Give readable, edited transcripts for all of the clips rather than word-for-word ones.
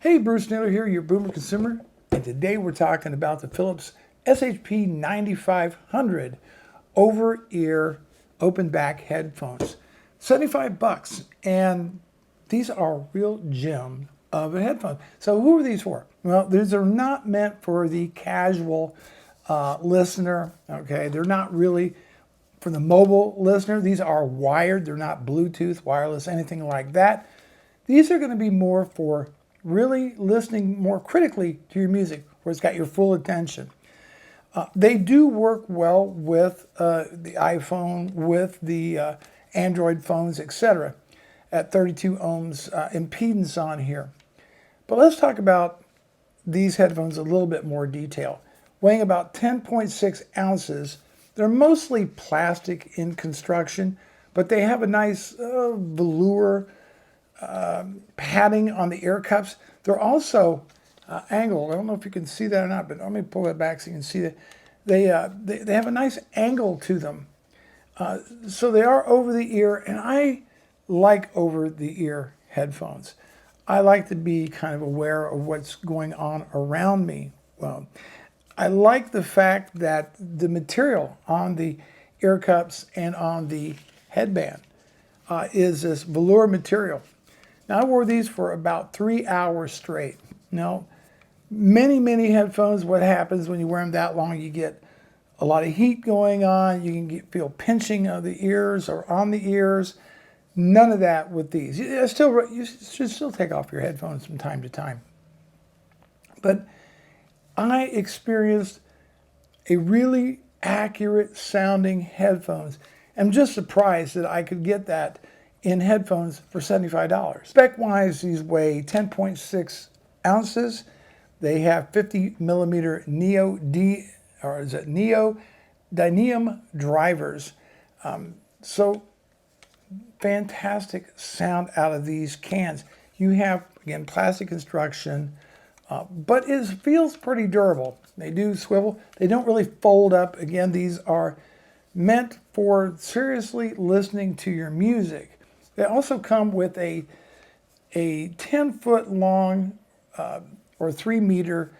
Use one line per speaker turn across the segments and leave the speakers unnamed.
Hey, Bruce Naylor here, your boomer consumer, and today we're talking about the Phillips SHP9500 over-ear open back headphones. 75 bucks, and these are a real gem of a headphone. So who are these for? Well, these are not meant for the casual listener, okay? They're not really for the mobile listener. These are wired, they're not Bluetooth, wireless, anything like that. These are going to be more for really listening more critically to your music, where it's got your full attention. They do work well with the iPhone, with the Android phones, etc. at 32 ohms impedance on here. But let's talk about these headphones a little bit more detail. Weighing about 10.6 ounces, they're mostly plastic in construction, but they have a nice velour padding on the ear cups. They're also angled. I don't know if you can see that or not, but let me pull that back so you can see that. They have a nice angle to them. So they are over the ear, and I like over the ear headphones. I like to be kind of aware of what's going on around me. Well, I like the fact that the material on the ear cups and on the headband is this velour material. Now, I wore these for about 3 hours straight. Now, many headphones, what happens when you wear them that long, you get a lot of heat going on. You can feel pinching of the ears or on the ears. None of that with these. You should still take off your headphones from time to time. But I experienced a really accurate sounding headphones. I'm just surprised that I could get that in headphones for $75. Spec-wise, these weigh 10.6 ounces. They have 50 millimeter neodymium drivers. So fantastic sound out of these cans. You have, again, plastic construction, but it feels pretty durable. They do swivel. They don't really fold up. Again, these are meant for seriously listening to your music. They also come with a 10-foot long or 3 meter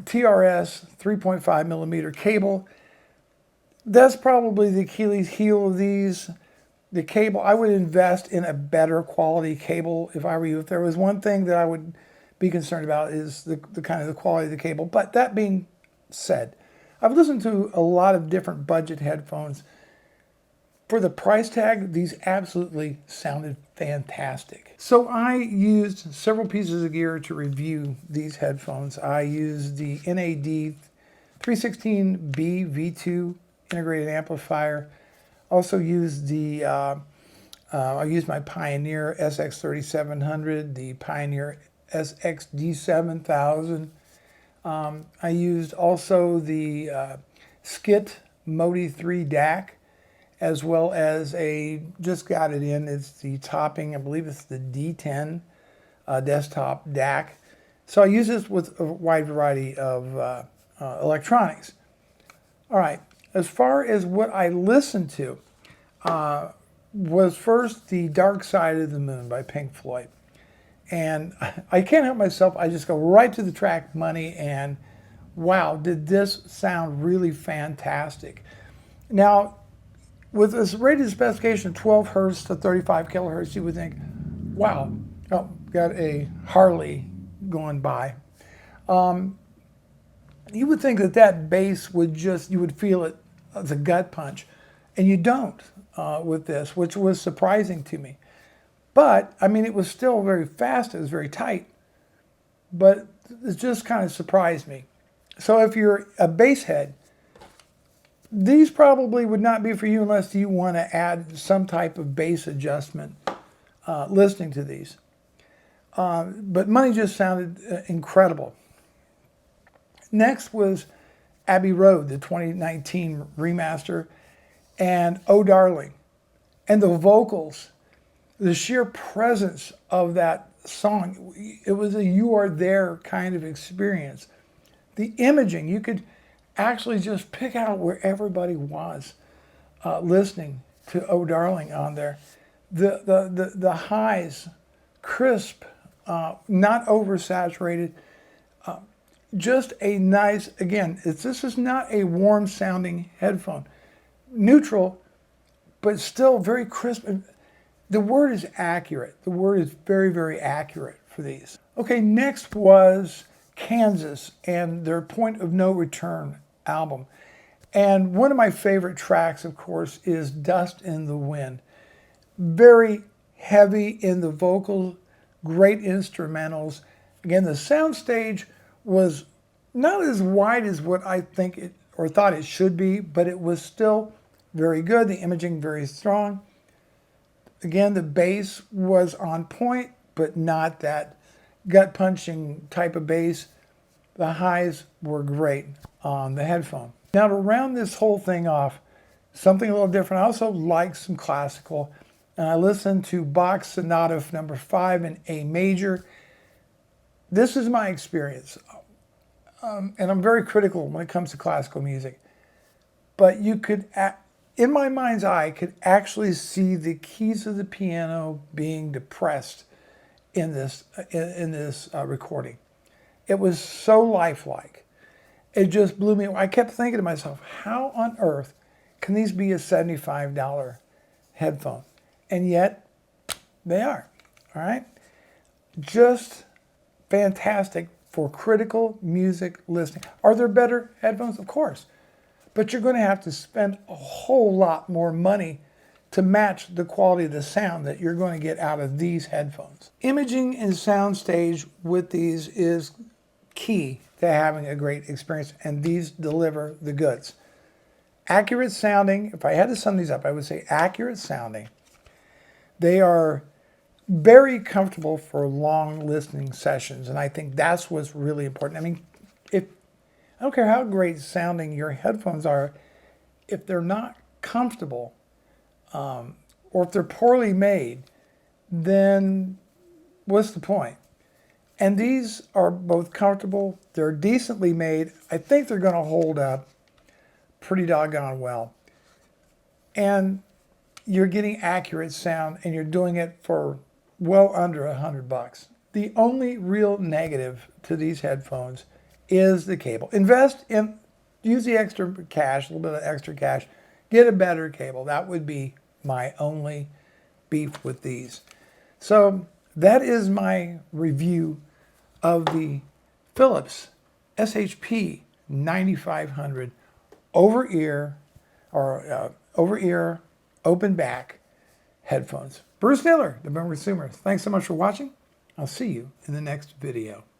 TRS 3.5 millimeter cable. That's probably the Achilles heel of these. The cable, I would invest in a better quality cable if I were you. If there was one thing that I would be concerned about is the kind of the quality of the cable. But that being said, I've listened to a lot of different budget headphones. For the price tag, these absolutely sounded fantastic. So I used several pieces of gear to review these headphones. I used the NAD 316B V2 integrated amplifier. Also used the, I used my Pioneer SX3700, the Pioneer SXD7000. I used also the Skit Modi 3 DAC, as well as just got it in, it's the topping, I believe it's the D10 desktop DAC. So I use this with a wide variety of electronics. All right, as far as what I listened to, was first the Dark Side of the Moon by Pink Floyd. And I can't help myself, I just go right to the track Money, and wow, did this sound really fantastic. Now, with this rated specification of 12 hertz to 35 kilohertz, you would think, wow, oh, got a Harley going by. You would think that bass would you would feel it as a gut punch, and you don't with this, which was surprising to me. But, I mean, it was still very fast, it was very tight, but it just kind of surprised me. So if you're a bass head, these probably would not be for you unless you want to add some type of bass adjustment listening to these. But Money just sounded incredible. Next was Abbey Road, the 2019 remaster, and Oh Darling. And the vocals, the sheer presence of that song, it was a you are there kind of experience. The imaging, you could actually just pick out where everybody was listening to Oh Darling on there. The highs, crisp, not oversaturated. Just a nice, again, this is not a warm sounding headphone. Neutral, but still very crisp. The word is accurate. The word is very, very accurate for these. Okay, next was Kansas and their Point of No Return album. And one of my favorite tracks, of course, is Dust in the Wind. Very heavy in the vocals, great instrumentals. Again, the soundstage was not as wide as what I think it or thought it should be, but it was still very good. The imaging very strong. Again, the bass was on point, but not that gut-punching type of bass. The highs were great on the headphone. Now, to round this whole thing off, something a little different. I also like some classical, and I listened to Bach's Sonata number 5 in A major. This is my experience, and I'm very critical when it comes to classical music. But you could, in my mind's eye, could actually see the keys of the piano being depressed in this recording. It was so lifelike. It just blew me away. I kept thinking to myself, how on earth can these be a $75 headphone? And yet, they are, all right? Just fantastic for critical music listening. Are there better headphones? Of course. But you're going to have to spend a whole lot more money to match the quality of the sound that you're going to get out of these headphones. Imaging and soundstage with these is key to having a great experience, and these deliver the goods. Accurate sounding, if I had to sum these up, I would say accurate sounding. They are very comfortable for long listening sessions, and I think that's what's really important. I mean, I don't care how great sounding your headphones are, if they're not comfortable, or if they're poorly made, then what's the point? And these are both comfortable, they're decently made. I think they're going to hold up pretty doggone well. And you're getting accurate sound, and you're doing it for well under $100. The only real negative to these headphones is the cable. Use the extra cash, a little bit of extra cash, get a better cable. That would be my only beef with these. So that is my review of the Phillips SHP9500 over-ear open back headphones. Bruce Miller, the Boomer Consumer. Thanks so much for watching. I'll see you in the next video.